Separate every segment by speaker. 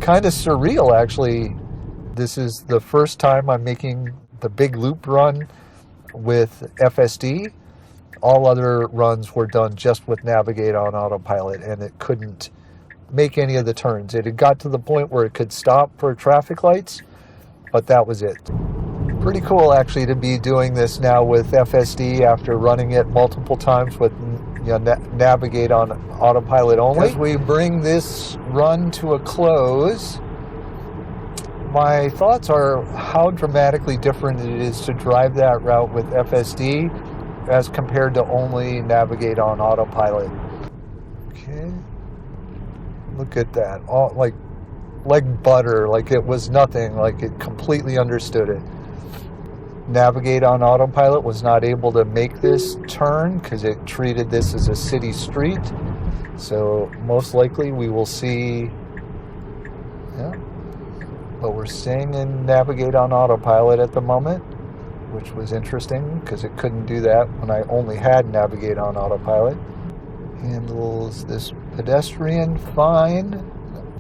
Speaker 1: kind of surreal, actually. This is the first time I'm making the big loop run with FSD. All other runs were done just with Navigate on Autopilot, and it couldn't make any of the turns. It had got to the point where it could stop for traffic lights, but that was it. Pretty cool, actually, to be doing this now with FSD after running it multiple times with Navigate on Autopilot only. As we bring this run to a close, my thoughts are how dramatically different it is to drive that route with FSD as compared to only Navigate on Autopilot. Okay, look at that, all like butter, like it was nothing, like it completely understood it. Navigate on Autopilot was not able to make this turn because it treated this as a city street. So most likely we will see, but we're staying in Navigate on Autopilot at the moment, which was interesting because it couldn't do that when I only had Navigate on Autopilot. Handles this pedestrian fine.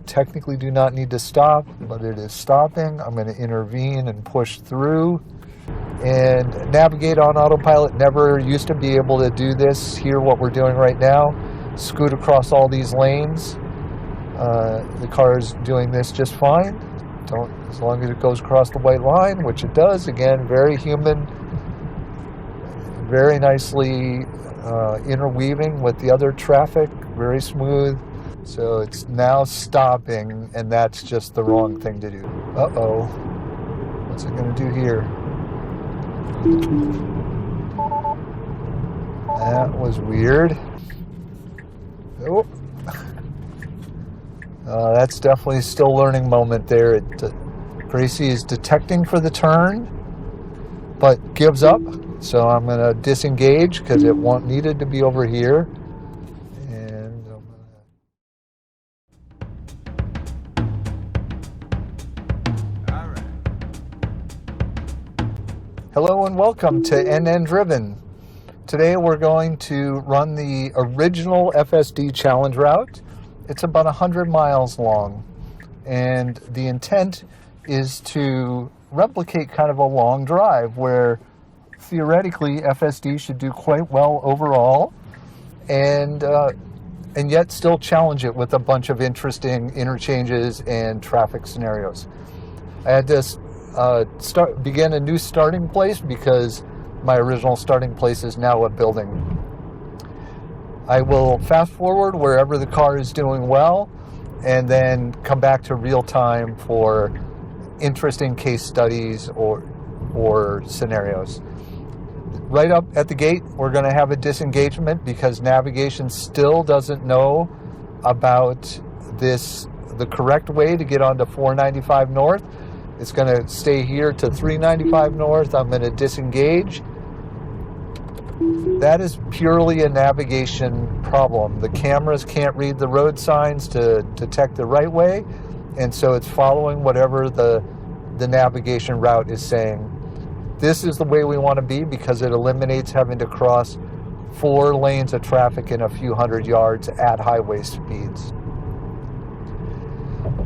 Speaker 1: Technically do not need to stop, but it is stopping. I'm going to intervene and push through. And Navigate on Autopilot never used to be able to do this. Here, what we're doing right now, scoot across all these lanes. The car is doing this just fine. As long as it goes across the white line, which it does. Again, very human, very nicely interweaving with the other traffic, very smooth. So it's now stopping, and that's just the wrong thing to do. Uh-oh. What's it going to do here? That was weird. Oh. That's definitely still learning moment there. Gracie is detecting for the turn, but gives up. So I'm going to disengage because it needed to be over here. Hello and welcome to NN Driven. Today we're going to run the original FSD challenge route. It's about 100 miles long, and the intent is to replicate kind of a long drive where theoretically FSD should do quite well overall, and yet still challenge it with a bunch of interesting interchanges and traffic scenarios. I had to begin a new starting place because my original starting place is now a building. I will fast forward wherever the car is doing well and then come back to real time for interesting case studies or scenarios. Right up at the gate, we're going to have a disengagement because navigation still doesn't know about the correct way to get onto 495 North. It's going to stay here to 395 North. I'm going to disengage. That is purely a navigation problem. The cameras can't read the road signs to detect the right way, and so it's following whatever the navigation route is saying. This is the way we want to be because it eliminates having to cross 4 lanes of traffic in a few hundred yards at highway speeds.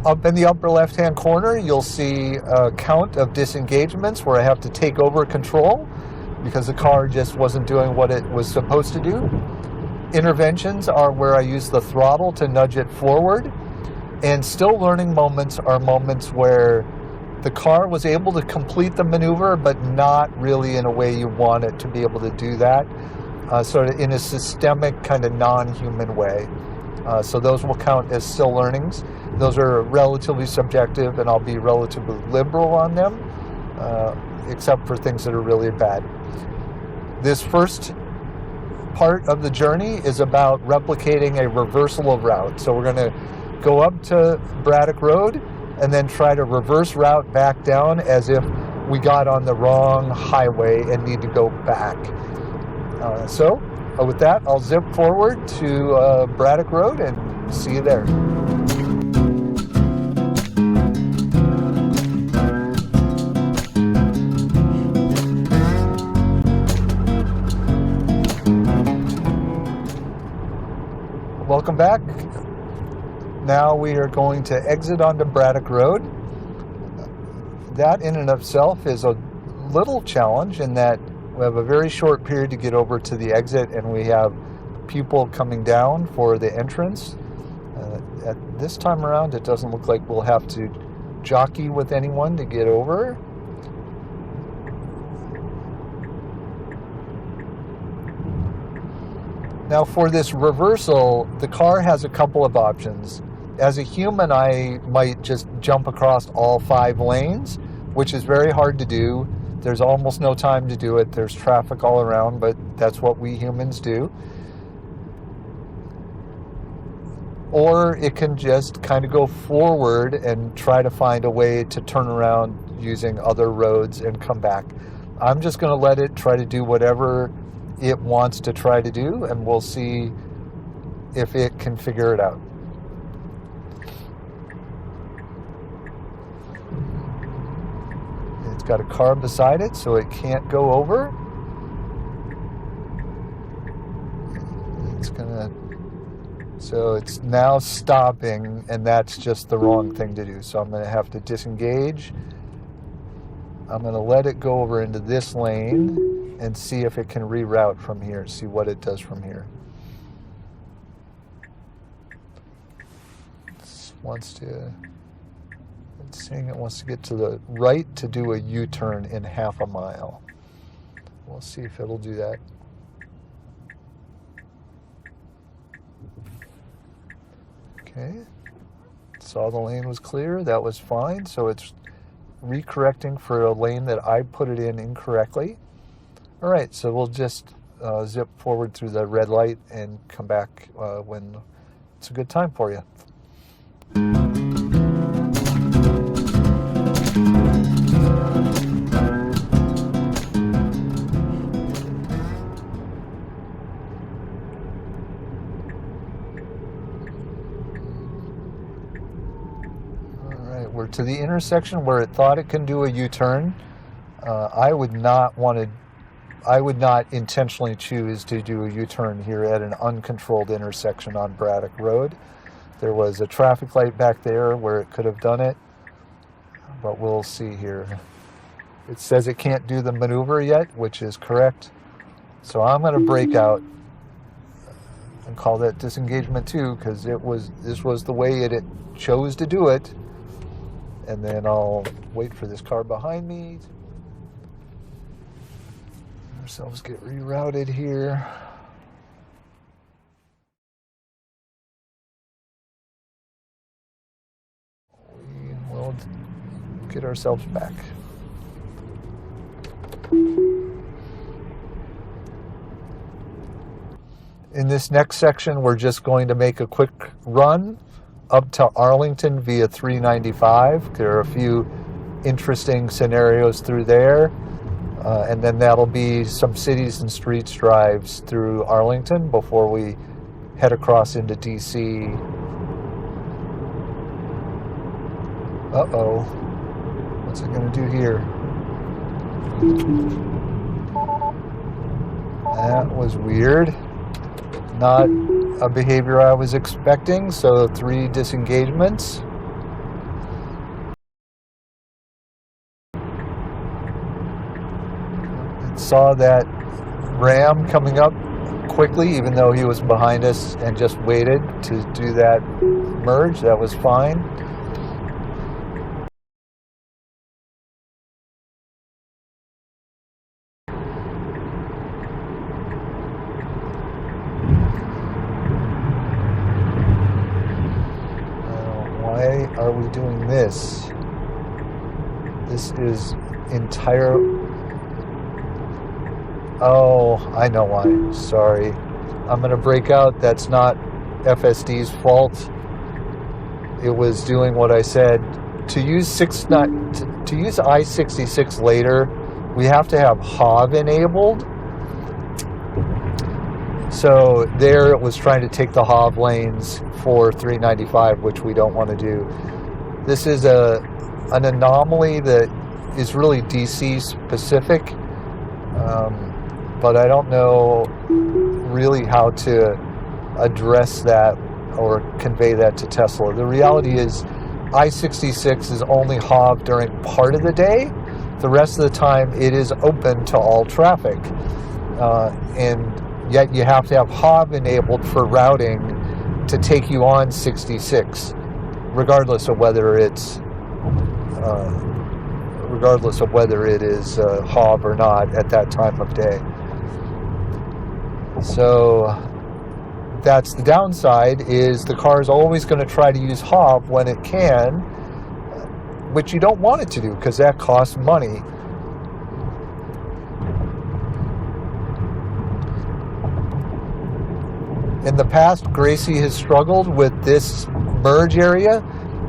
Speaker 1: Up in the upper left-hand corner, you'll see a count of disengagements where I have to take over control because the car just wasn't doing what it was supposed to do. Interventions are where I use the throttle to nudge it forward. And still learning moments are moments where the car was able to complete the maneuver, but not really in a way you want it to be able to do that. Sort of in a systemic, kind of non-human way. So those will count as still learnings. Those are relatively subjective, and I'll be relatively liberal on them, except for things that are really bad. This first part of the journey is about replicating a reversal of route. So we're going to go up to Braddock Road and then try to reverse route back down as if we got on the wrong highway and need to go back. So with that, I'll zip forward to Braddock Road and see you there. Welcome back. Now we are going to exit onto Braddock Road. That in and of itself is a little challenge in that we have a very short period to get over to the exit, and we have people coming down for the entrance. At this time around, it doesn't look like we'll have to jockey with anyone to get over. Now for this reversal, the car has a couple of options. As a human, I might just jump across all 5 lanes, which is very hard to do. There's almost no time to do it. There's traffic all around, but that's what we humans do. Or it can just kind of go forward and try to find a way to turn around using other roads and come back. I'm just going to let it try to do whatever it wants to try to do, and we'll see if it can figure it out. It's got a car beside it, so it can't go over. So it's now stopping, and that's just the wrong thing to do. So I'm going to have to disengage. I'm going to let it go over into this lane and see if it can reroute from here, see what it does from here. It's saying it wants to get to the right to do a U-turn in half a mile. We'll see if it'll do that. Okay, saw the lane was clear, that was fine, so it's recorrecting for a lane that I put it in incorrectly. All right, so we'll just zip forward through the red light and come back when it's a good time for you. We're to the intersection where it thought it can do a U-turn. I would not intentionally choose to do a U-turn here at an uncontrolled intersection on Braddock Road. There was a traffic light back there where it could have done it, but we'll see here. It says it can't do the maneuver yet, which is correct. So I'm going to break out and call that disengagement 2, because this was the way it chose to do it. And then I'll wait for this car behind me. Ourselves get rerouted here. We will get ourselves back. In this next section, we're just going to make a quick run up to Arlington via 395. There are a few interesting scenarios through there. And then that'll be some cities and streets drives through Arlington before we head across into DC. Uh-oh. What's it going to do here? That was weird. Not a behavior I was expecting, so 3 disengagements. It saw that Ram coming up quickly, even though he was behind us, and just waited to do that merge. That was fine. Why are we doing this? This is entire... Oh, I know why. Sorry. I'm going to break out. That's not FSD's fault. It was doing what I said. To use I-66 later, we have to have HOV enabled. So there it was trying to take the HOV lanes for 395, which we don't want to do. This is an anomaly that is really DC specific, but I don't know really how to address that or convey that to Tesla. The reality is I-66 is only HOV during part of the day. The rest of the time it is open to all traffic. And yet you have to have HOV enabled for routing to take you on 66, regardless of whether it is HOV or not at that time of day. So that's the downside, is the car is always going to try to use HOV when it can, which you don't want it to do because that costs money. In the past, Gracie has struggled with this merge area.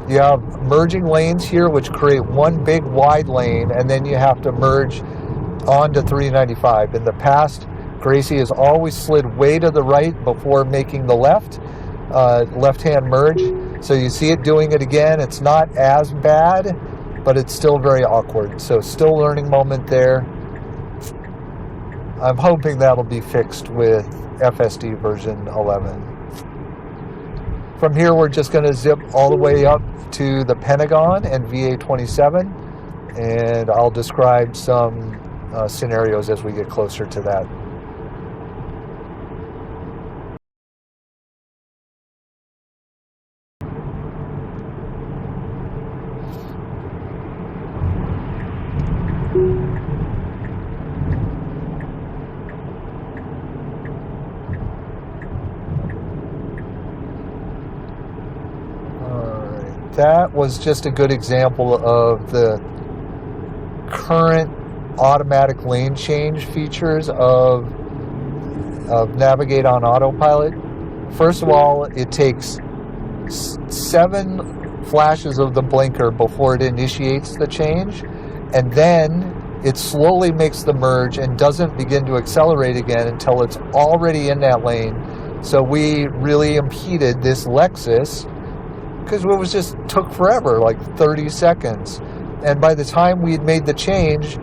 Speaker 1: You have merging lanes here which create one big wide lane, and then you have to merge onto 395. In the past, Gracie has always slid way to the right before making the left-hand merge. So you see it doing it again. It's not as bad, but it's still very awkward. So still learning moment there. I'm hoping that'll be fixed with FSD version 11. From here, we're just going to zip all the way up to the Pentagon and VA27, and I'll describe some scenarios as we get closer to that. That was just a good example of the current automatic lane change features of Navigate on Autopilot. First of all, it takes 7 flashes of the blinker before it initiates the change, and then it slowly makes the merge and doesn't begin to accelerate again until it's already in that lane. So we really impeded this Lexus, because it was just took forever, like 30 seconds. And by the time we had made the change,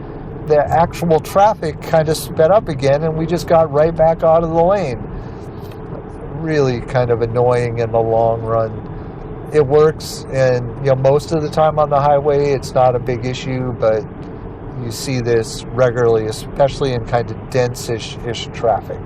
Speaker 1: the actual traffic kind of sped up again, and we just got right back out of the lane. Really kind of annoying in the long run. It works, and most of the time on the highway, it's not a big issue, but you see this regularly, especially in kind of dense-ish traffic.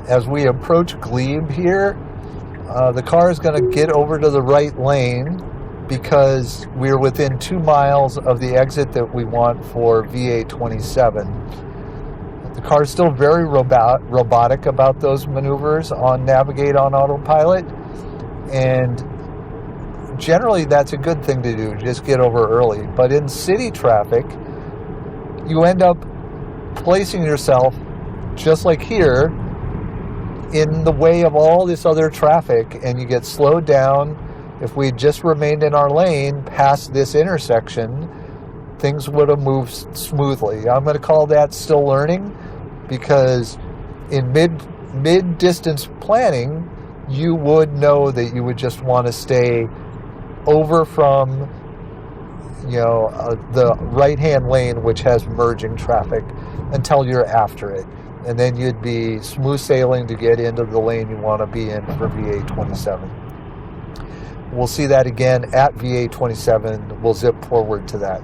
Speaker 1: As we approach Glebe here, the car is going to get over to the right lane because we're within 2 miles of the exit that we want for VA27. The car is still very robotic about those maneuvers on Navigate on Autopilot, and generally that's a good thing to do, just get over early. But in city traffic, you end up placing yourself, just like here, in the way of all this other traffic, and you get slowed down. If we just remained in our lane past this intersection, things would have moved smoothly. I'm going to call that still learning, because in mid-distance planning, you would know that you would just want to stay over from the right-hand lane, which has merging traffic, until you're after it. And then you'd be smooth sailing to get into the lane you want to be in for VA27. We'll see that again at VA27. We'll zip forward to that.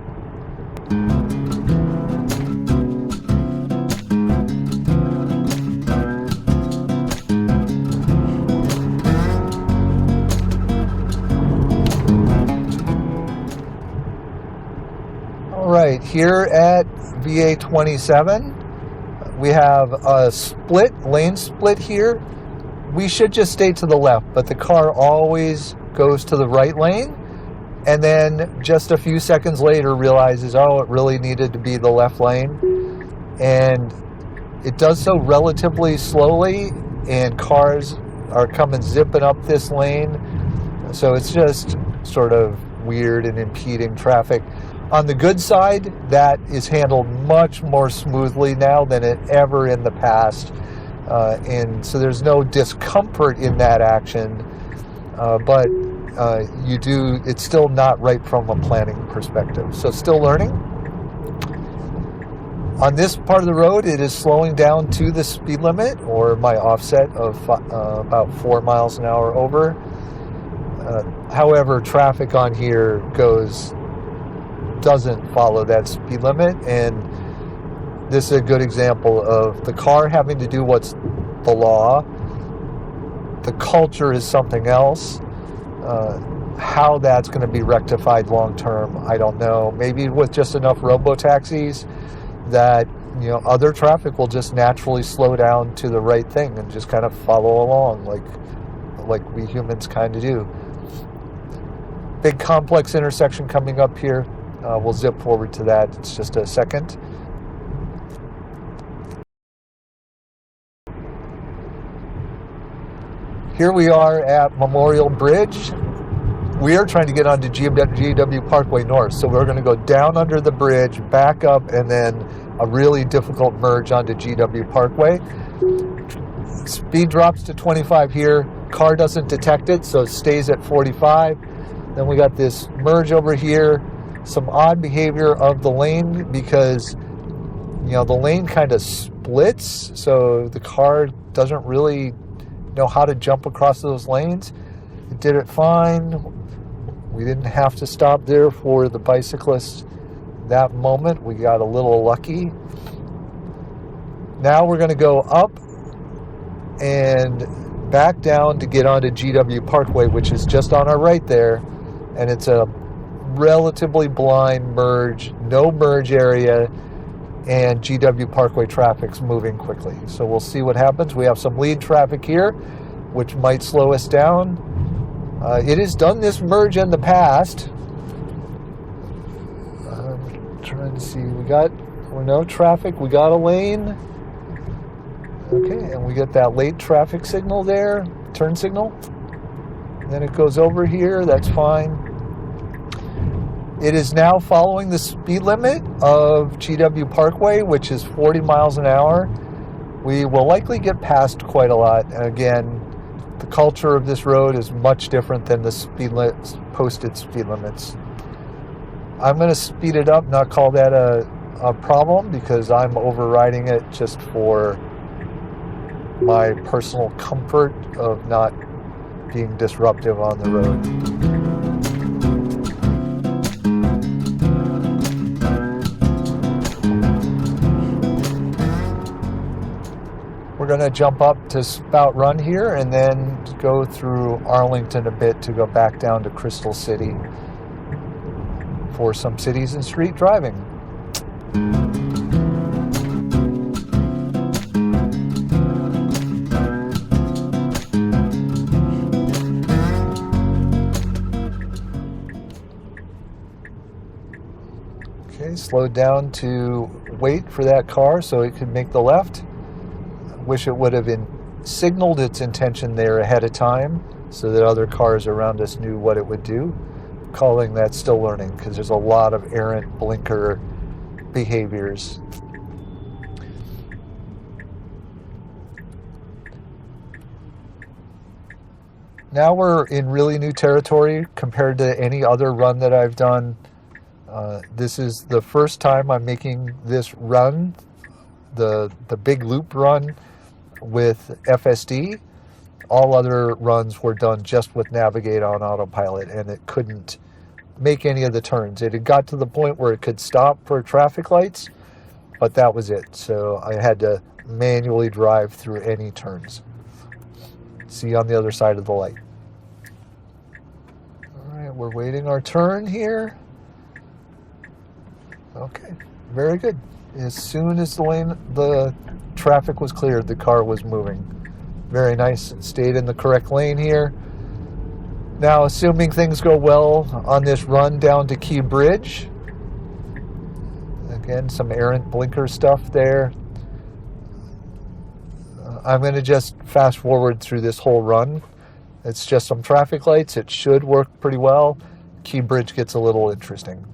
Speaker 1: All right, here at VA27, we have a lane split here. We should just stay to the left, but the car always goes to the right lane, and then just a few seconds later realizes, oh, it really needed to be the left lane. And it does so relatively slowly, and cars are coming zipping up this lane. So it's just sort of weird and impeding traffic. On the good side, that is handled much more smoothly now than it ever in the past. And so there's no discomfort in that action, but it's still not right from a planning perspective. So still learning. On this part of the road, it is slowing down to the speed limit, or my offset of about 4 miles an hour over. However, traffic on here doesn't follow that speed limit, and this is a good example of the car having to do what's the law. The culture is something else. How that's going to be rectified long term, I don't know. Maybe with just enough robo-taxis that other traffic will just naturally slow down to the right thing and just kind of follow along like we humans kind of do. Big complex intersection coming up here. We'll zip forward to that. It's just a second. Here we are at Memorial Bridge. We are trying to get onto GW Parkway North, so we're going to go down under the bridge, back up, and then a really difficult merge onto GW Parkway. Speed drops to 25 here. Car doesn't detect it, so it stays at 45. Then we got this merge over here. Some odd behavior of the lane because the lane kind of splits, so the car doesn't really know how to jump across those lanes. It did it fine. We didn't have to stop there for the bicyclists that moment. We got a little lucky. Now we're going to go up and back down to get onto GW Parkway, which is just on our right there. And it's a relatively blind merge, no merge area, and GW Parkway traffic's moving quickly. So we'll see what happens. We have some lead traffic here, which might slow us down. It has done this merge in the past. I'm trying to see. We're no traffic. We got a lane. Okay, and we get that late traffic signal there, turn signal. And then it goes over here. That's fine. It is now following the speed limit of GW Parkway, which is 40 miles an hour. We will likely get past quite a lot. And again, the culture of this road is much different than the posted speed limits. I'm going to speed it up, not call that a problem, because I'm overriding it just for my personal comfort of not being disruptive on the road. We're going to jump up to Spout Run here and then go through Arlington a bit to go back down to Crystal City for some cities and street driving. Okay, slowed down to wait for that car so it could make the left. Wish it would have signaled its intention there ahead of time so that other cars around us knew what it would do. Calling that still learning because there's a lot of errant blinker behaviors. Now we're in really new territory compared to any other run that I've done. This is the first time I'm making this run, the big loop run with FSD. All other runs were done just with Navigate on Autopilot, and it couldn't make any of the turns. It had got to the point where it could stop for traffic lights, but that was it. So I had to manually drive through any turns. See you on the other side of the light. All right, we're waiting our turn here. Okay, very good. As soon as the traffic was cleared, the car was moving. Very nice. It stayed in the correct lane here. Now, assuming things go well on this run down to Key Bridge. Again, some errant blinker stuff there. I'm going to just fast forward through this whole run. It's just some traffic lights. It should work pretty well. Key Bridge gets a little interesting.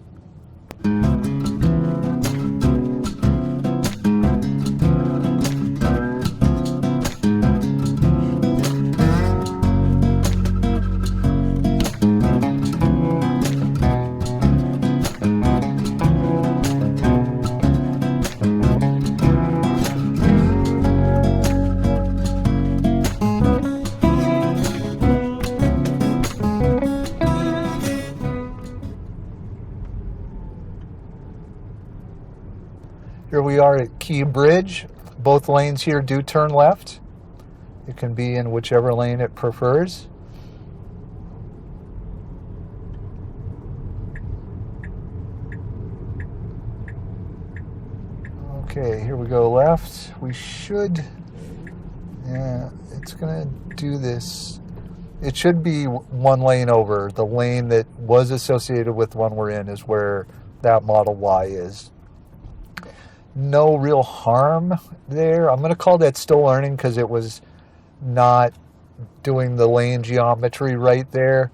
Speaker 1: Here we are at Key Bridge. Both lanes here do turn left. It can be in whichever lane it prefers. Okay, here we go left. We should, yeah, it's gonna do this. It should be one lane over. The lane that was associated with the one we're in is where that Model Y is. No real harm there. I'm gonna call that still learning because it was not doing the lane geometry right there.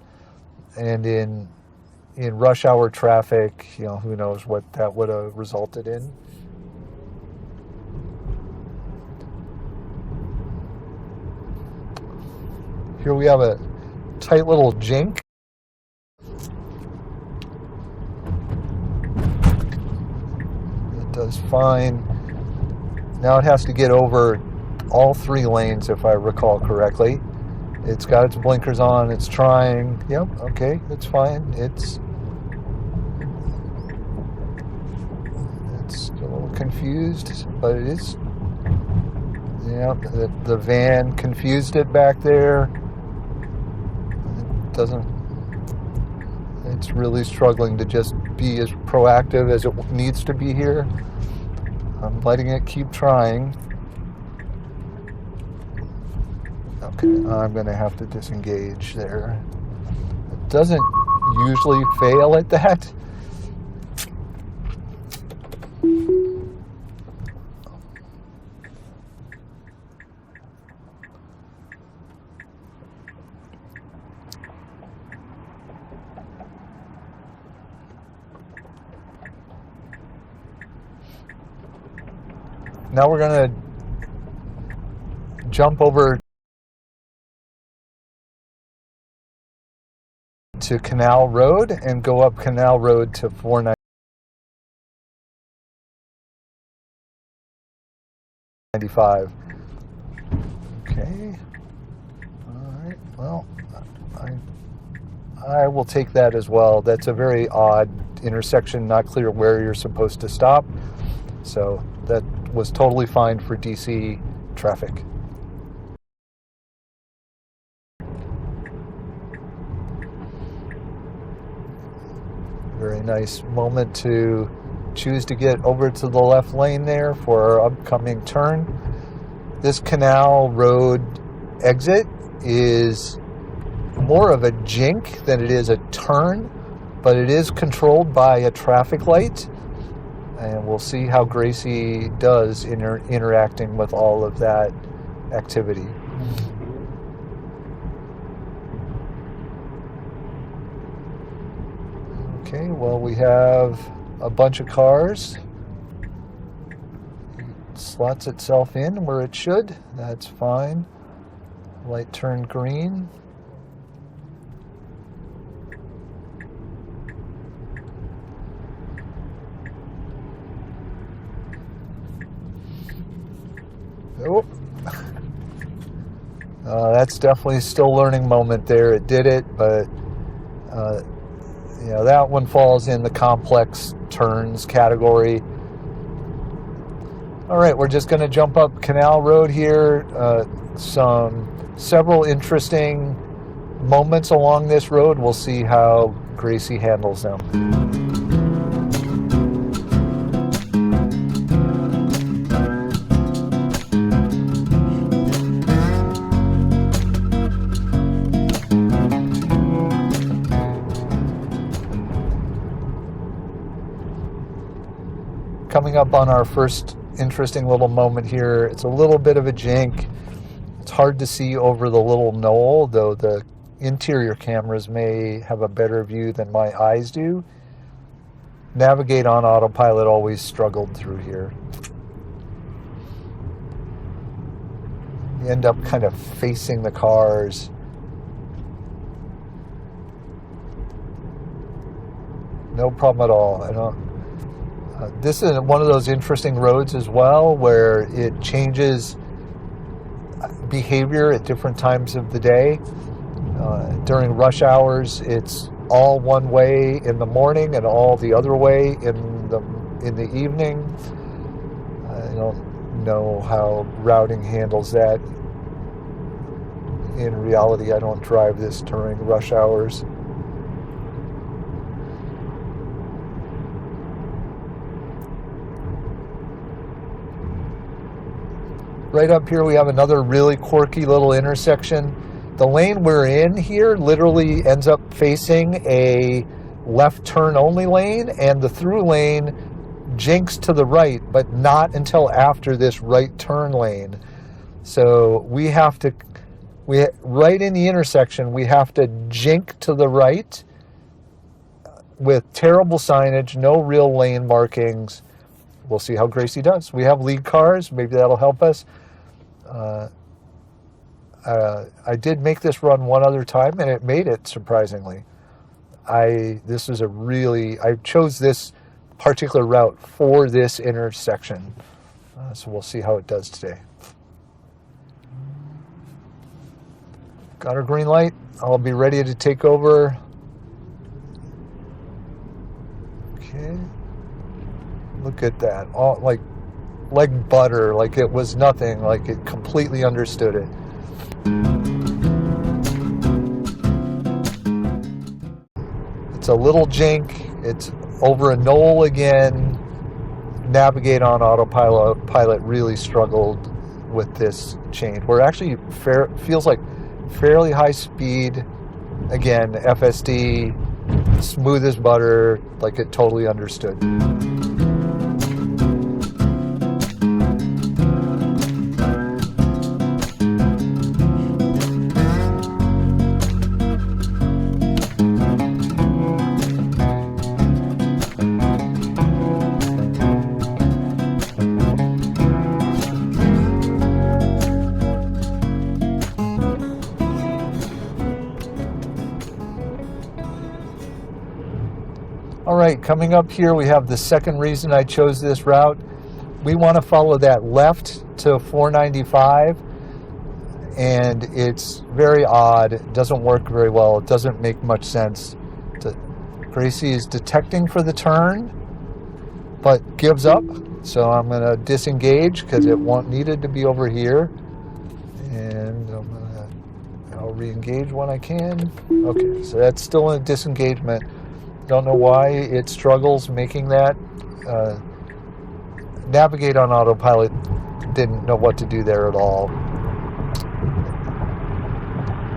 Speaker 1: And in rush hour traffic, you know, who knows what that would have resulted in. Here we have a tight little jink. It does fine. Now it has to get over all three lanes, if I recall correctly. It's got its blinkers on. It's trying. Yep, okay, it's fine. It's a little confused, but it is. Yeah, the van confused it back there. It's really struggling to just be as proactive as it needs to be here. I'm letting it keep trying. Okay, I'm going to have to disengage there. It doesn't usually fail at that. Now we're going to jump over to Canal Road and go up Canal Road to 495. Okay. All right. Well, I will take that as well. That's a very odd intersection, not clear where you're supposed to stop. So that was totally fine for DC traffic. Very nice moment to choose to get over to the left lane there for our upcoming turn. This Canal Road exit is more of a jink than it is a turn, but it is controlled by a traffic light. And we'll see how Gracie does interacting with all of that activity. Okay, well, we have a bunch of cars. It slots itself in where it should. That's fine. Light turned green. Oh, that's definitely still learning moment there. It did it, but that one falls in the complex turns category. All right, we're just going to jump up Canal Road here. Several interesting moments along this road. We'll see how Gracie handles them. Coming up on our first interesting little moment here. It's a little bit of a jink. It's hard to see over the little knoll, though the interior cameras may have a better view than my eyes do. Navigate on Autopilot always struggled through here. You end up kind of facing the cars. No problem at all. This is one of those interesting roads as well where it changes behavior at different times of the day. During rush hours, it's all one way in the morning and all the other way in the evening. don't know how routing handles that. In reality, I don't drive this during rush hours. Right up here, we have another really quirky little intersection. The lane we're in here literally ends up facing a left turn only lane, and the through lane jinks to the right, but not until after this right turn lane. So we have to, right in the intersection, we have to jink to the right with terrible signage, no real lane markings. We'll see how Gracie does. We have lead cars. Maybe that'll help us. I did make this run one other time, and it made it, surprisingly. I chose this particular route for this intersection. So we'll see how it does today. Got our green light. I'll be ready to take over. Okay. Look at that. All like butter, like it was nothing, like it completely understood it. It's a little jink. It's over a knoll again. Navigate on Autopilot really struggled with this change. We're actually feels like fairly high speed. Again, FSD, smooth as butter, like it totally understood. All right, coming up here, we have the second reason I chose this route. We want to follow that left to 495, and it's very odd. It doesn't work very well. It doesn't make much sense. Gracie is detecting for the turn, but gives up. So I'm going to disengage because it needed to be over here. And I'll re-engage when I can. Okay, so that's still in disengagement. Don't know why it struggles making that. Navigate on Autopilot didn't know what to do there at all.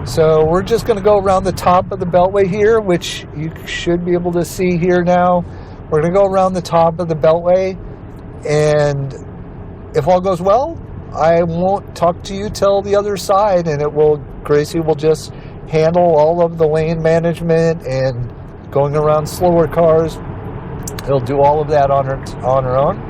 Speaker 1: So we're just going to go around the top of the beltway here, which you should be able to see here now. We're going to go around the top of the beltway, and if all goes well, I won't talk to you till the other side, and Gracie will just handle all of the lane management and going around slower cars. He'll do all of that on her own.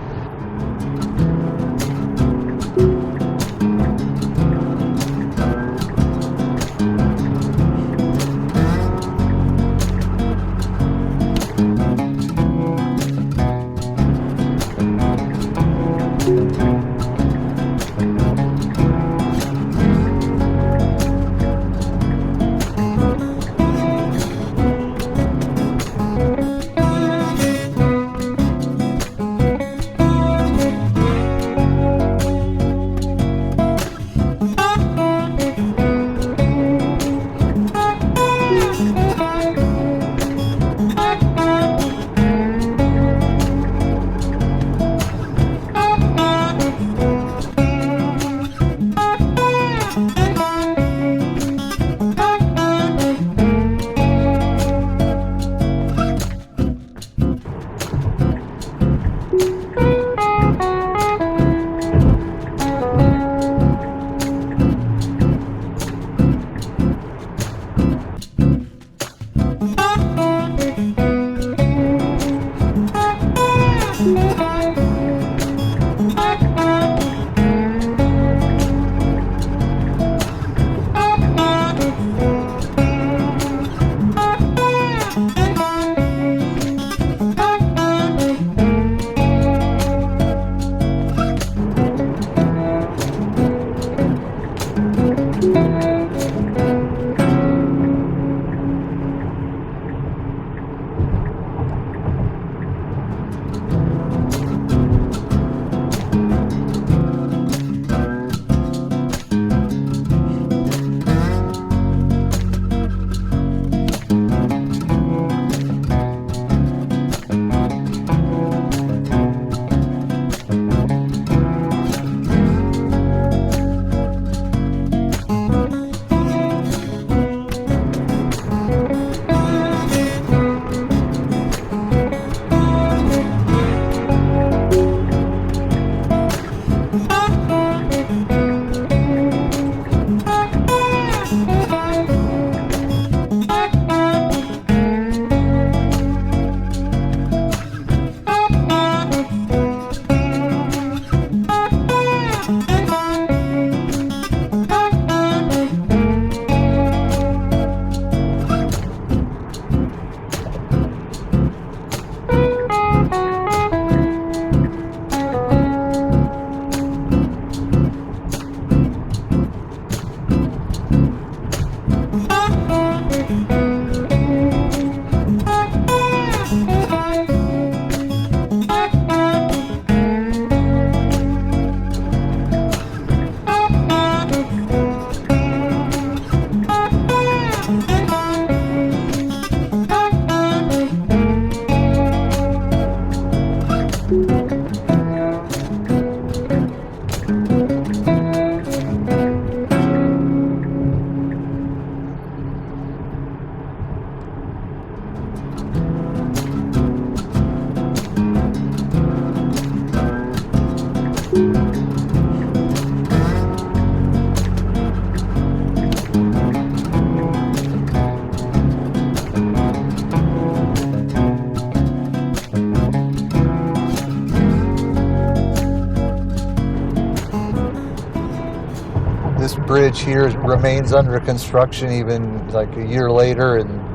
Speaker 1: bridge here remains under construction even like a year later, and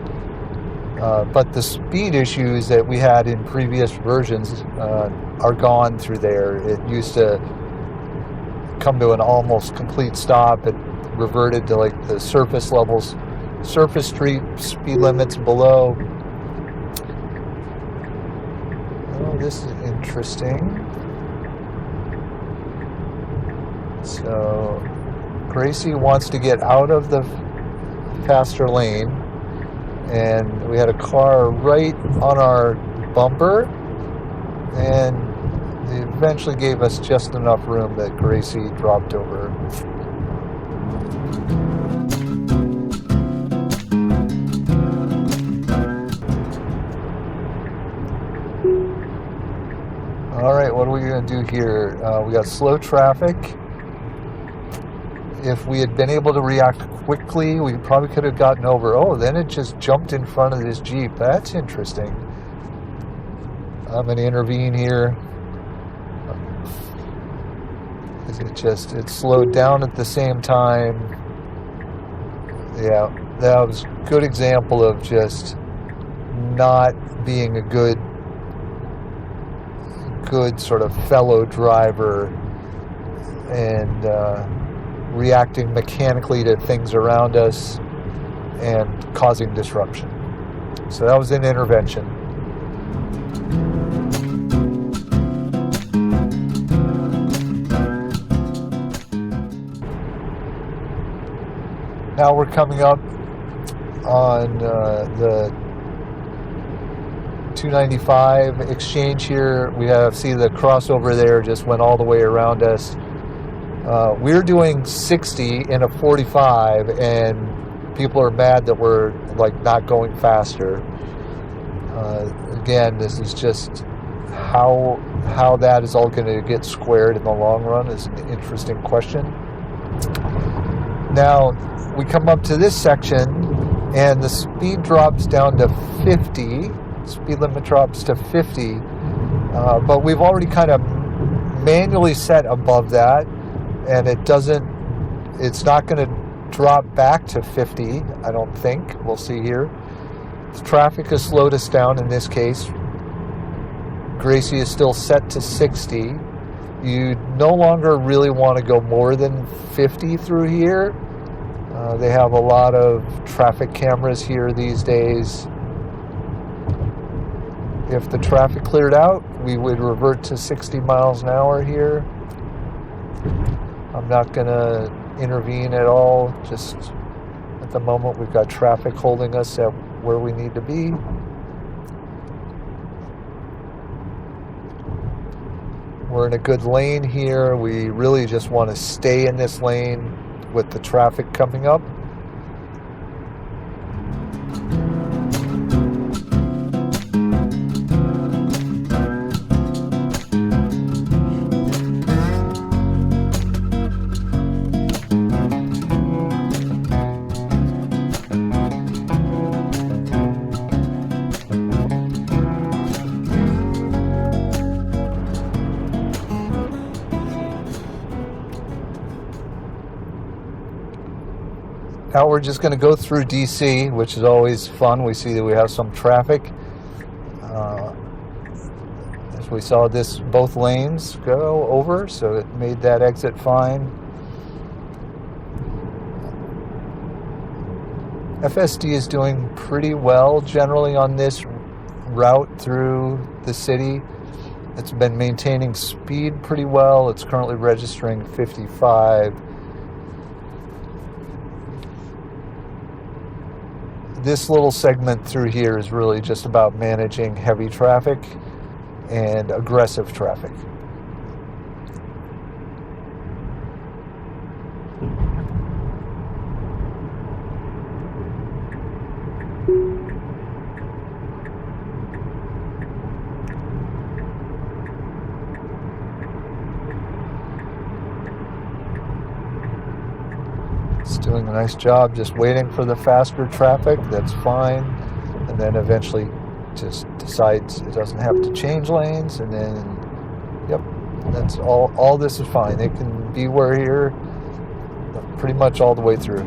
Speaker 1: but the speed issues that we had in previous versions are gone through there. It used to come to an almost complete stop. It reverted to like the surface street speed limits below. Oh, this is interesting. So Gracie wants to get out of the faster lane, and we had a car right on our bumper, and they eventually gave us just enough room that Gracie dropped over. All right, what are we going to do here? We got slow traffic. If we had been able to react quickly, we probably could have gotten over. Oh, then it just jumped in front of this Jeep. That's interesting. I'm going to intervene here. It slowed down at the same time. Yeah, that was a good example of just not being a good sort of fellow driver and reacting mechanically to things around us and causing disruption. So that was an intervention. Now we're coming up on the 295 exchange here. We see the crossover there just went all the way around us. We're doing 60 in a 45, and people are mad that we're like not going faster. Again, this is just how that is all going to get squared in the long run is an interesting question. Now we come up to this section, and the speed drops down to 50. Speed limit drops to 50, but we've already kind of manually set above that, and it's not going to drop back to 50, I don't think. We'll see here. The traffic has slowed us down in this case. Gracie is still set to 60. You no longer really want to go more than 50 through here. They have a lot of traffic cameras here these days. If the traffic cleared out, we would revert to 60 miles an hour here. I'm not going to intervene at all. Just at the moment, we've got traffic holding us at where we need to be. We're in a good lane here. We really just want to stay in this lane with the traffic coming up. Now we're just going to go through DC, which is always fun. We see that we have some traffic. As we saw both lanes go over, so it made that exit fine. FSD is doing pretty well generally on this route through the city. It's been maintaining speed pretty well. It's currently registering 55. This little segment through here is really just about managing heavy traffic and aggressive traffic. It's doing a nice job just waiting for the faster traffic. That's fine. And then eventually just decides it doesn't have to change lanes. And then, yep, that's all this is fine. It can be where here. pretty much all the way through.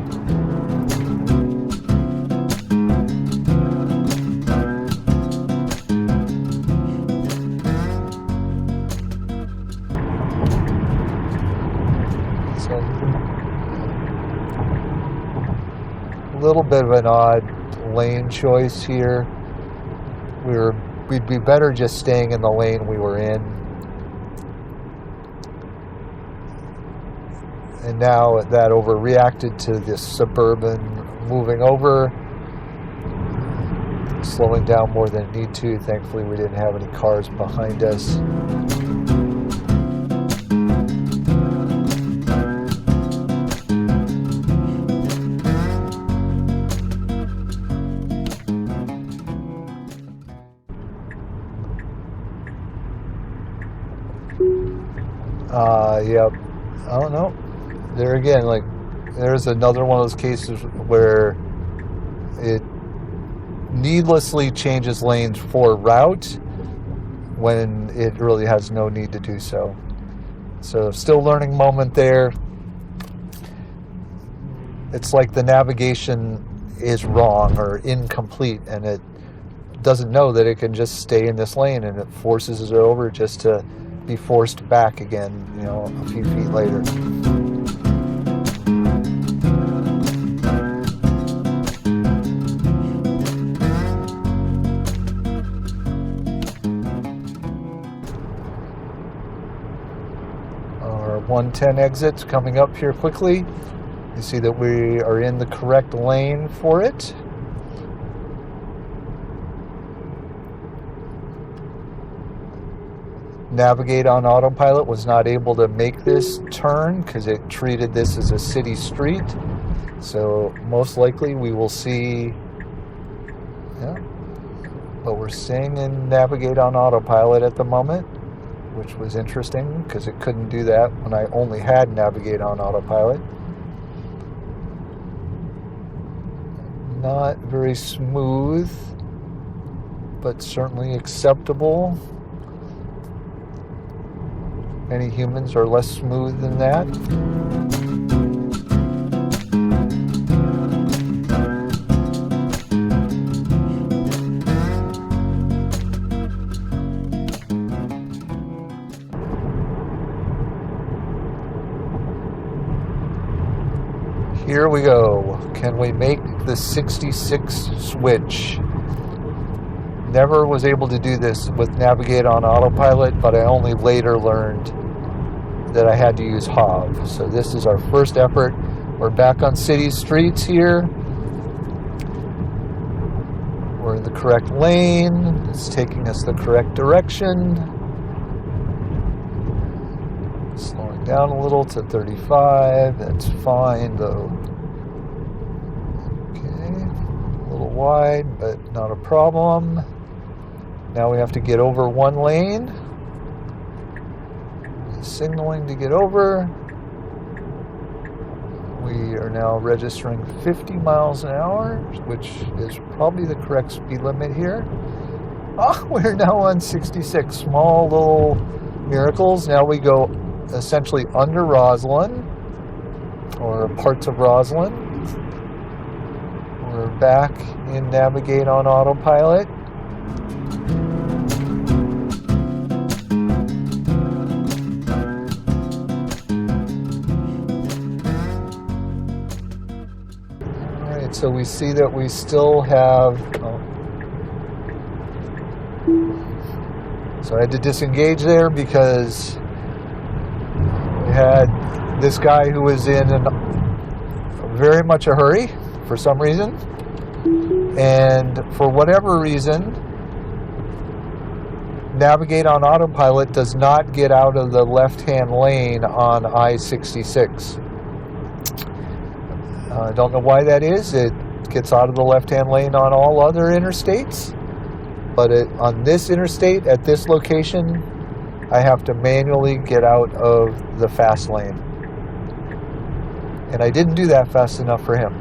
Speaker 1: So a little bit of an odd lane choice here. We'd be better just staying in the lane we were in. And now that overreacted to this Suburban moving over, slowing down more than it need to. Thankfully, we didn't have any cars behind us. Yep. I don't know. There again, like, there's another one of those cases where it needlessly changes lanes for route when it really has no need to do so. So still learning moment there. It's like the navigation is wrong or incomplete, and it doesn't know that it can just stay in this lane, and it forces it over just to be forced back again, you know, a few feet later. Our 110 exit's coming up here quickly. You see that we are in the correct lane for it. Navigate on Autopilot was not able to make this turn because it treated this as a city street. So most likely we will see, yeah, but we're staying in Navigate on Autopilot at the moment, which was interesting because it couldn't do that when I only had Navigate on Autopilot. Not very smooth, but certainly acceptable. Many humans are less smooth than that. Here we go. Can we make the 66 switch? Never was able to do this with Navigate on Autopilot, but I only later learned that I had to use HOV. So this is our first effort. We're back on city streets here. We're in the correct lane. It's taking us the correct direction. Slowing down a little to 35. That's fine though. Okay, a little wide, but not a problem. Now we have to get over one lane. Signaling to get over. We are now registering 50 miles an hour, which is probably the correct speed limit here. Oh, we're now on 66. Small little miracles. Now we go essentially under Roslyn, or parts of Roslyn. We're back in Navigate on Autopilot. So we see that we still have, so I had to disengage there because we had this guy who was in very much a hurry for some reason, and for whatever reason, Navigate on Autopilot does not get out of the left-hand lane on I-66. I don't know why that is. It gets out of the left-hand lane on all other interstates, but on this interstate at this location, I have to manually get out of the fast lane. And I didn't do that fast enough for him.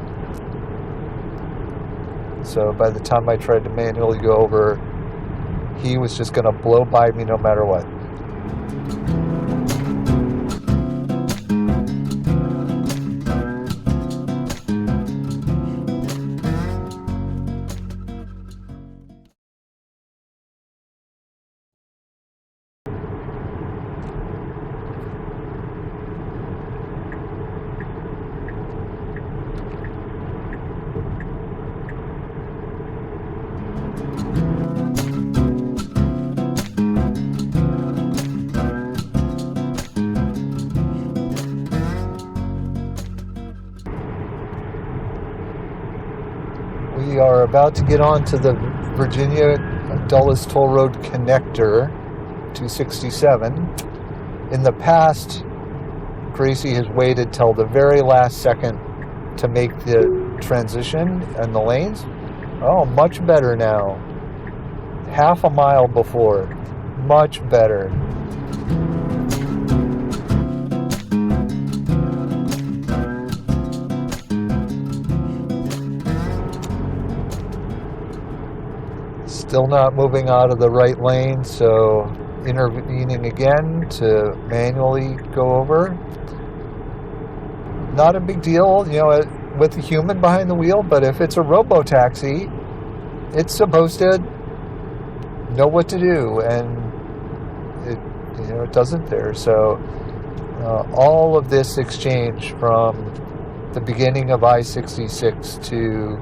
Speaker 1: So by the time I tried to manually go over, he was just going to blow by me no matter what. about to get onto the Virginia Dulles Toll Road connector, 267. In the past, Gracie has waited till the very last second to make the transition and the lanes. Oh, much better now. Half a mile before. Much better. Still not moving out of the right lane, so intervening again to manually go over. Not a big deal, you know, with a human behind the wheel, but if it's a robo-taxi, it's supposed to know what to do, and it doesn't there. So all of this exchange from the beginning of I-66 to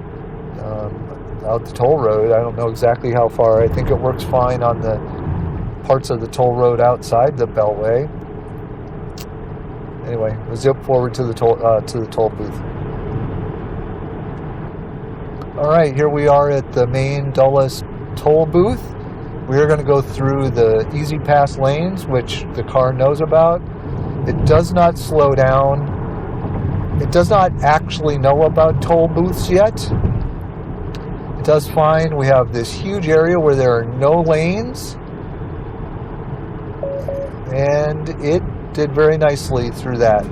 Speaker 1: out the toll road, I don't know exactly how far. I think it works fine on the parts of the toll road outside the Beltway. Anyway, we'll zip forward to the toll booth. All right, here we are at the main Dulles toll booth. We're going to go through the easy pass lanes, which the car knows about. It does not slow down. It does not actually know about toll booths yet. It does fine. We have this huge area where there are no lanes, and it did very nicely through that.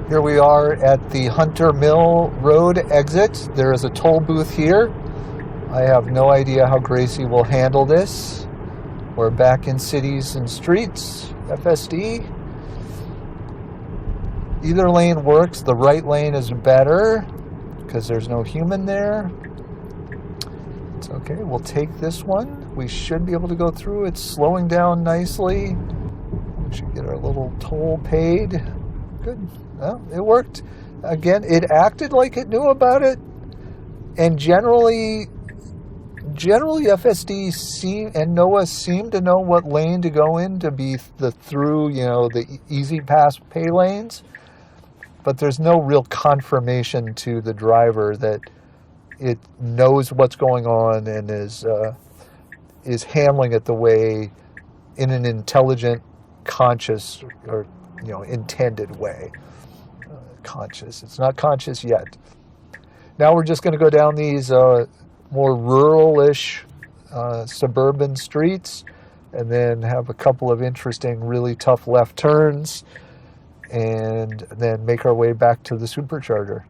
Speaker 1: Here we are at the Hunter Mill Road exit. There is a toll booth here. I have no idea how Gracie will handle this. We're back in Cities and Streets, FSD. Either lane works. The right lane is better because there's no human there. It's okay. We'll take this one. We should be able to go through. It's slowing down nicely. We should get our little toll paid. Good. Well, it worked. Again, it acted like it knew about it, and generally FSD and NOAA seem to know what lane to go in to be the easy pass pay lanes, but there's no real confirmation to the driver that it knows what's going on and is handling it the way in an intelligent, conscious, or intended way. Conscious. It's not conscious yet. Now we're just going to go down these more rural-ish suburban streets, and then have a couple of interesting, really tough left turns, and then make our way back to the supercharger.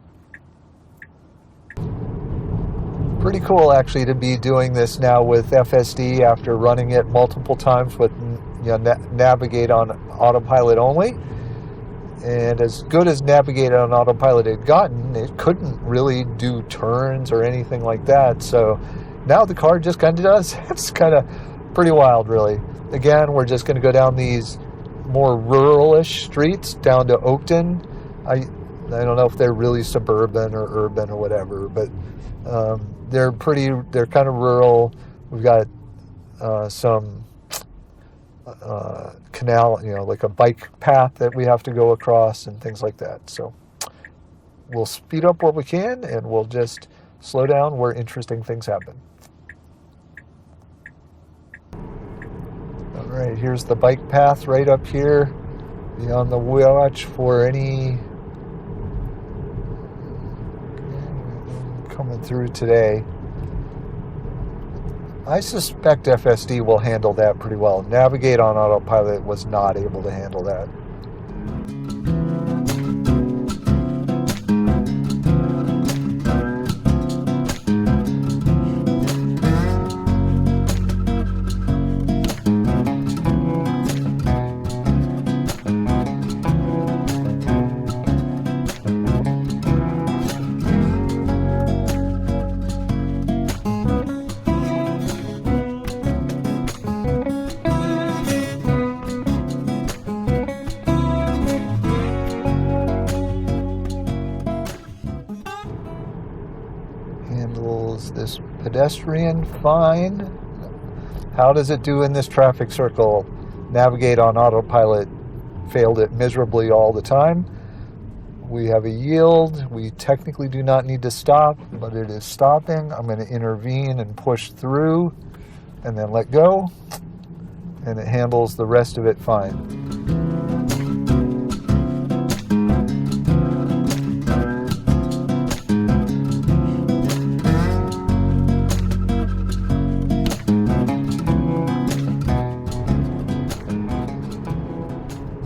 Speaker 1: Pretty cool, actually, to be doing this now with FSD after running it multiple times with Navigate on Autopilot only. And as good as Navigate on Autopilot had gotten, it couldn't really do turns or anything like that. So now the car just kind of does. It's kind of pretty wild, really. Again, we're just going to go down these more rural-ish streets down to Oakton. I don't know if they're really suburban or urban or whatever, but they're kind of rural. We've got some canal, like a bike path that we have to go across and things like that. So we'll speed up what we can, and we'll just slow down where interesting things happen. All right, here's the bike path right up here. Be on the watch for any coming through today. I suspect FSD will handle that pretty well. Navigate on Autopilot was not able to handle that. Is this pedestrian fine? How does it do in this traffic circle? Navigate on autopilot failed it miserably all the time. We have a yield. We technically do not need to stop, but it is stopping. I'm going to intervene and push through and then let go, and it handles the rest of it fine.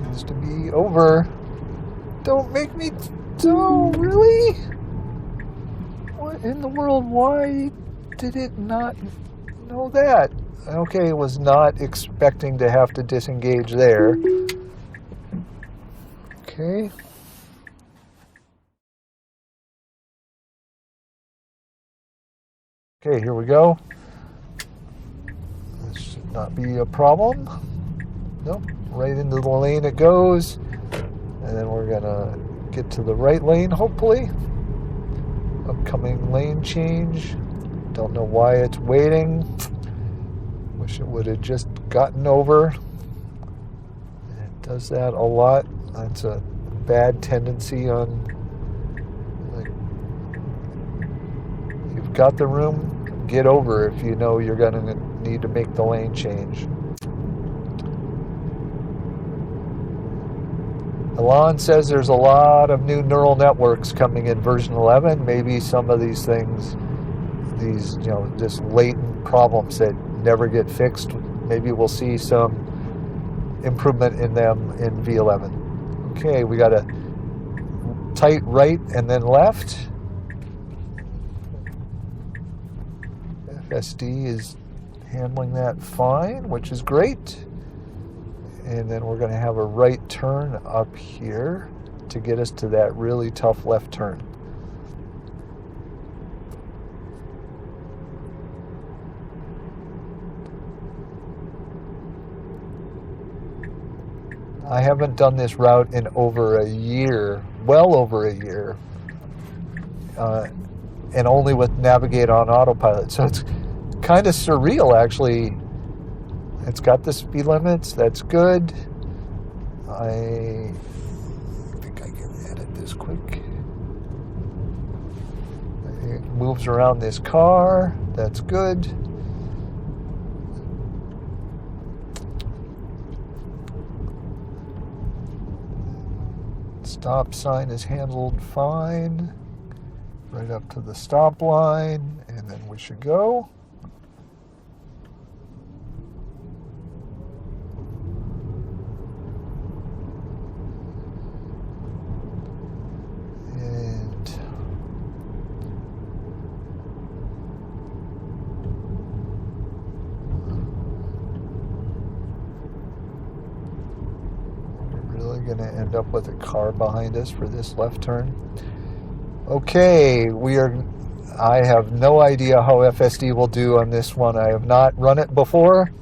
Speaker 1: Needs to be over. Don't make me... Oh, really? What in the world? Why did it not know that? Okay, was not expecting to have to disengage there. Okay. Okay, here we go. This should not be a problem. Nope, right into the lane it goes. And then we're gonna get to the right lane, hopefully. Upcoming lane change. Don't know why it's waiting. Wish it would have just gotten over. It does that a lot. That's a bad tendency on, like, you've got the room, get over if you know you're gonna need to make the lane change. Elon says there's a lot of new neural networks coming in version 11. Maybe some of these things, these, just latent problems that never get fixed, maybe we'll see some improvement in them in V11. Okay, we got a tight right and then left. FSD is handling that fine, which is great. And then we're going to have a right turn up here to get us to that really tough left turn. I haven't done this route in over a year, well over a year, and only with Navigate on Autopilot. So it's kind of surreal, actually. It's got the speed limits. That's good. I think I can edit this quick. It moves around this car. That's good. Stop sign is handled fine. Right up to the stop line, and then we should go. Going to end up with a car behind us for this left turn. Okay, I have no idea how FSD will do on this one. I have not run it before.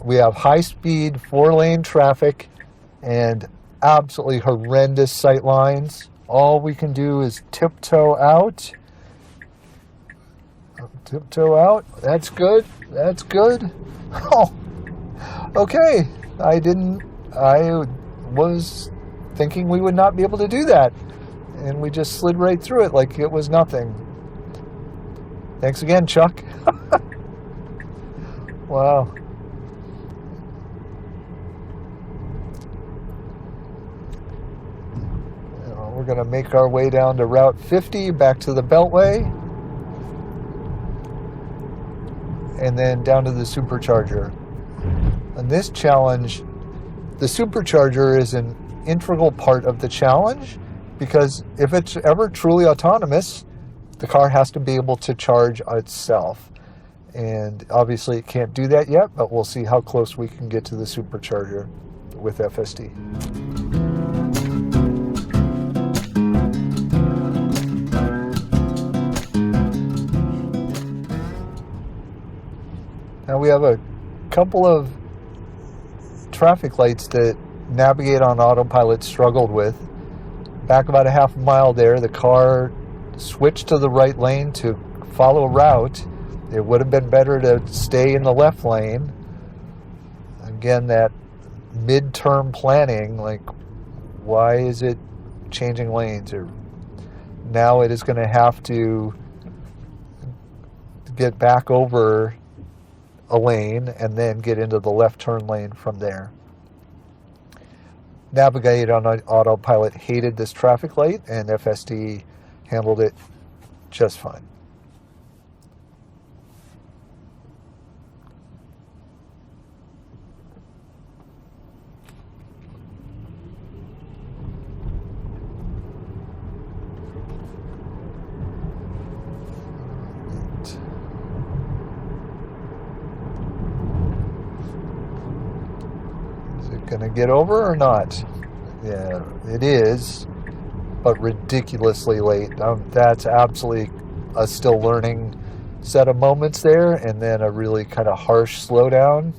Speaker 1: We have high speed 4-lane traffic and absolutely horrendous sight lines. All we can do is tiptoe out. Tiptoe out. That's good. That's good. Oh, okay. I was thinking we would not be able to do that, and we just slid right through it like it was nothing. Thanks again, Chuck. Wow. We're going to make our way down to Route 50, back to the Beltway, and then down to the supercharger. On this challenge, the supercharger is an integral part of the challenge, because if it's ever truly autonomous, the car has to be able to charge itself. And obviously it can't do that yet, but we'll see how close we can get to the supercharger with FSD. Now we have a couple of traffic lights that Navigate on Autopilot struggled with. Back about a half a mile there, the car switched to the right lane to follow route, it would have been better to stay in the left lane. Again, that midterm planning, like, why is it changing lanes? Or now it is going to have to get back over a lane and then get into the left turn lane from there. Navigate on Autopilot hated this traffic light, and FSD handled it just fine. Gonna get over or not? Yeah, it is, but ridiculously late. That's absolutely a still learning set of moments there, and then a really kind of harsh slowdown.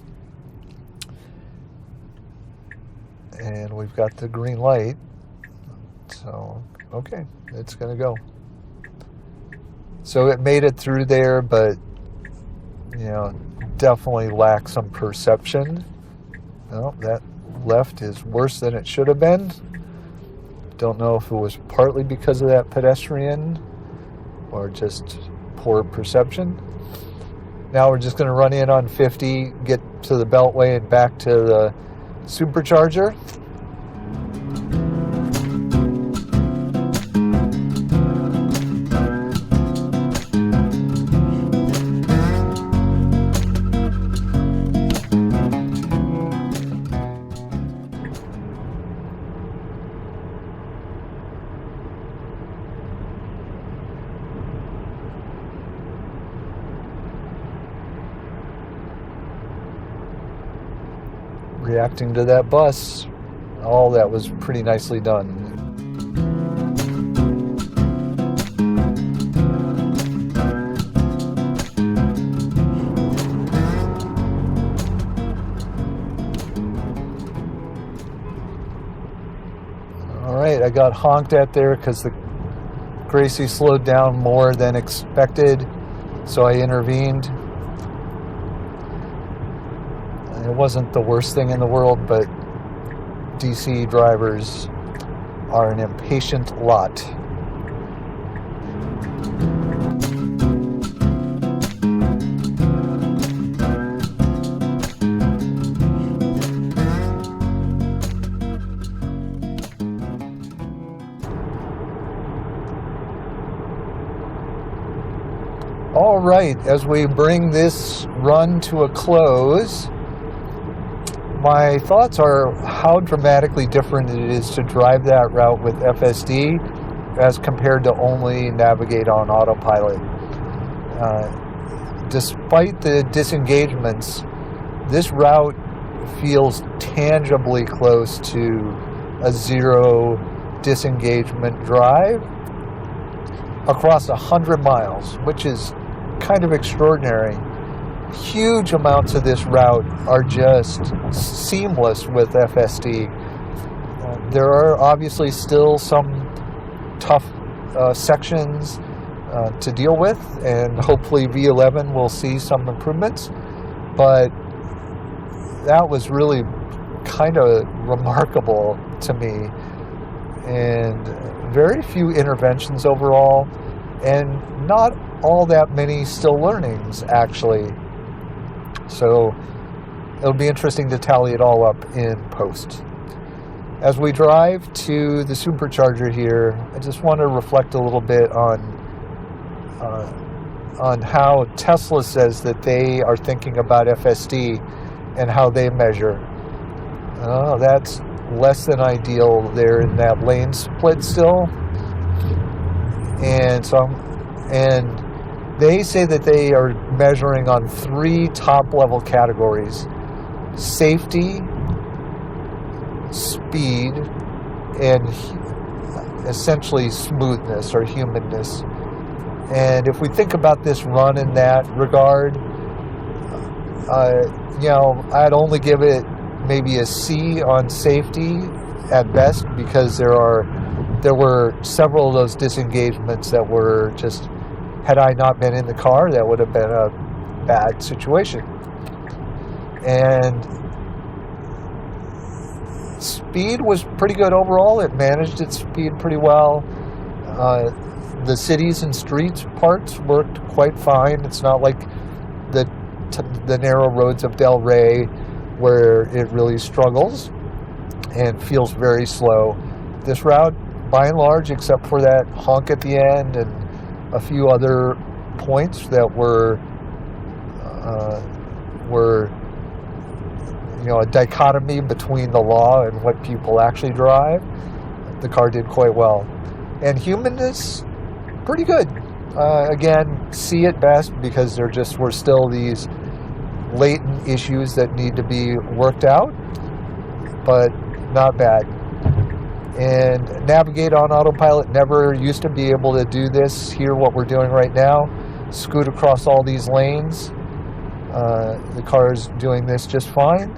Speaker 1: And we've got the green light, so okay, it's gonna go. So it made it through there, but definitely lacks some perception. Oh, that left is worse than it should have been. Don't know if it was partly because of that pedestrian or just poor perception. Now we're just going to run in on 50, get to the Beltway and back to the supercharger. Reacting to that bus. All that was pretty nicely done. All right, I got honked at there because the Gracie slowed down more than expected, so I intervened. It wasn't the worst thing in the world, but DC drivers are an impatient lot. All right, as we bring this run to a close, my thoughts are how dramatically different it is to drive that route with FSD as compared to only navigate on Autopilot. Despite the disengagements, this route feels tangibly close to a zero disengagement drive across 100 miles, which is kind of extraordinary. Huge amounts of this route are just seamless with FSD. There are obviously still some tough sections to deal with, and hopefully V11 will see some improvements, but that was really kind of remarkable to me, and very few interventions overall, and not all that many still learnings actually. So it'll be interesting to tally it all up in post. As we drive to the supercharger here, I just want to reflect a little bit on how Tesla says that they are thinking about FSD and how they measure. That's less than ideal. They're in that lane split still, and they say that they are measuring on 3 top-level categories: safety, speed, and essentially smoothness or humanness. And if we think about this run in that regard, I'd only give it maybe a C on safety at best, because there were several of those disengagements that were just Had I not been in the car, that would have been a bad situation. And speed was pretty good overall. It managed its speed pretty well. The cities and streets parts worked quite fine. It's not like the narrow roads of Del Rey where it really struggles and feels very slow. This route, by and large, except for that honk at the end and a few other points that were a dichotomy between the law and what people actually drive, the car did quite well. And humanness, pretty good. Again, see at best, because there just were still these latent issues that need to be worked out, but not bad. And navigate on autopilot. Never used to be able to do this. Here, what we're doing right now, scoot across all these lanes. The car is doing this just fine.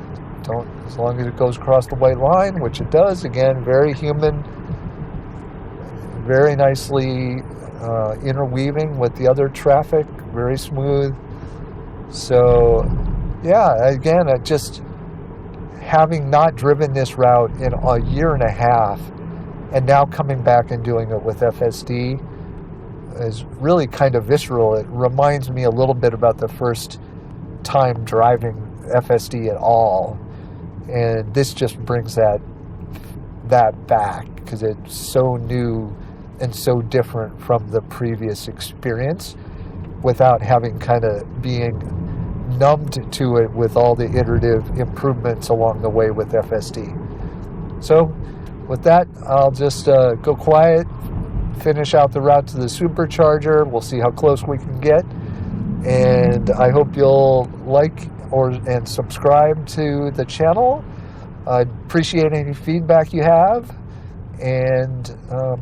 Speaker 1: As long as it goes across the white line, which it does. Again, very human, very nicely interweaving with the other traffic, very smooth. So, yeah, again, just having not driven this route in a year and a half, and now coming back and doing it with FSD is really kind of visceral. It reminds me a little bit about the first time driving FSD at all, and this just brings that back, because it's so new and so different from the previous experience, without having kind of being numbed to it with all the iterative improvements along the way with FSD. So with that, I'll just go quiet, finish out the route to the supercharger. We'll see how close we can get, and I hope you'll like and subscribe to the channel. I'd appreciate any feedback you have, and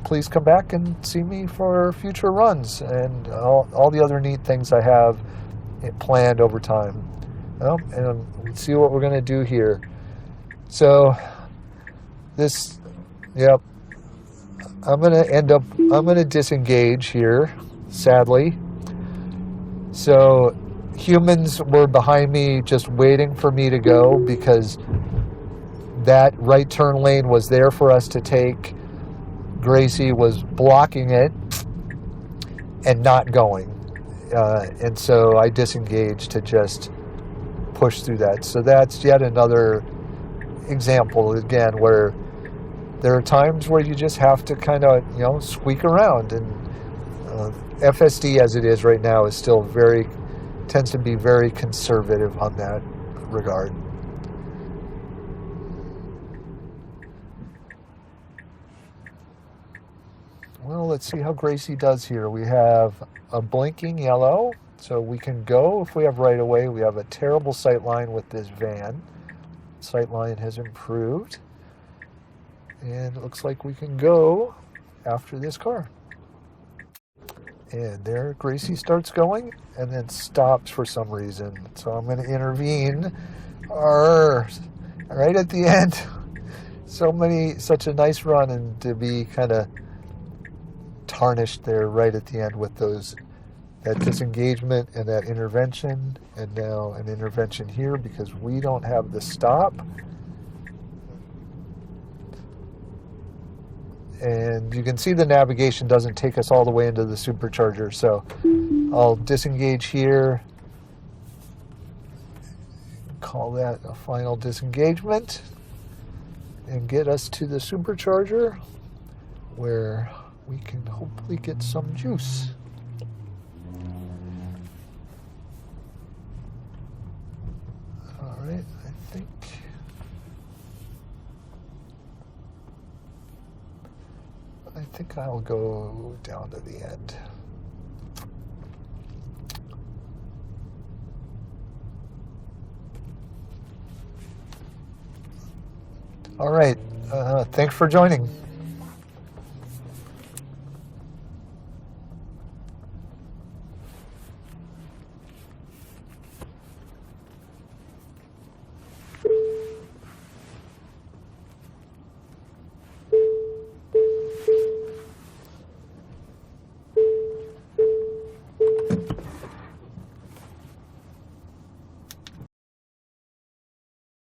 Speaker 1: please come back and see me for future runs and all the other neat things I have planned over time. And let's see what we're going to do here. So I'm going to disengage here, sadly. So humans were behind me just waiting for me to go, because that right turn lane was there for us to take. Gracie was blocking it and not going. And so I disengaged to just push through that. So that's yet another example, again, where there are times where you just have to kind of, squeak around. And FSD, as it is right now, is still tends to be very conservative on that regard. Well, let's see how Gracie does here. We have a blinking yellow, so we can go if we have right of way. We have a terrible sight line with this van. Sight line has improved, and it looks like we can go after this car. And there Gracie starts going and then stops for some reason. So I'm going to intervene right at the end. Such a nice run, and to be kind of tarnished there right at the end with that disengagement and that intervention, and now an intervention here because we don't have the stop. And you can see the navigation doesn't take us all the way into the supercharger, so I'll disengage here, call that a final disengagement, and get us to the supercharger where we can hopefully get some juice. All right, I think I'll go down to the end. All right, thanks for joining.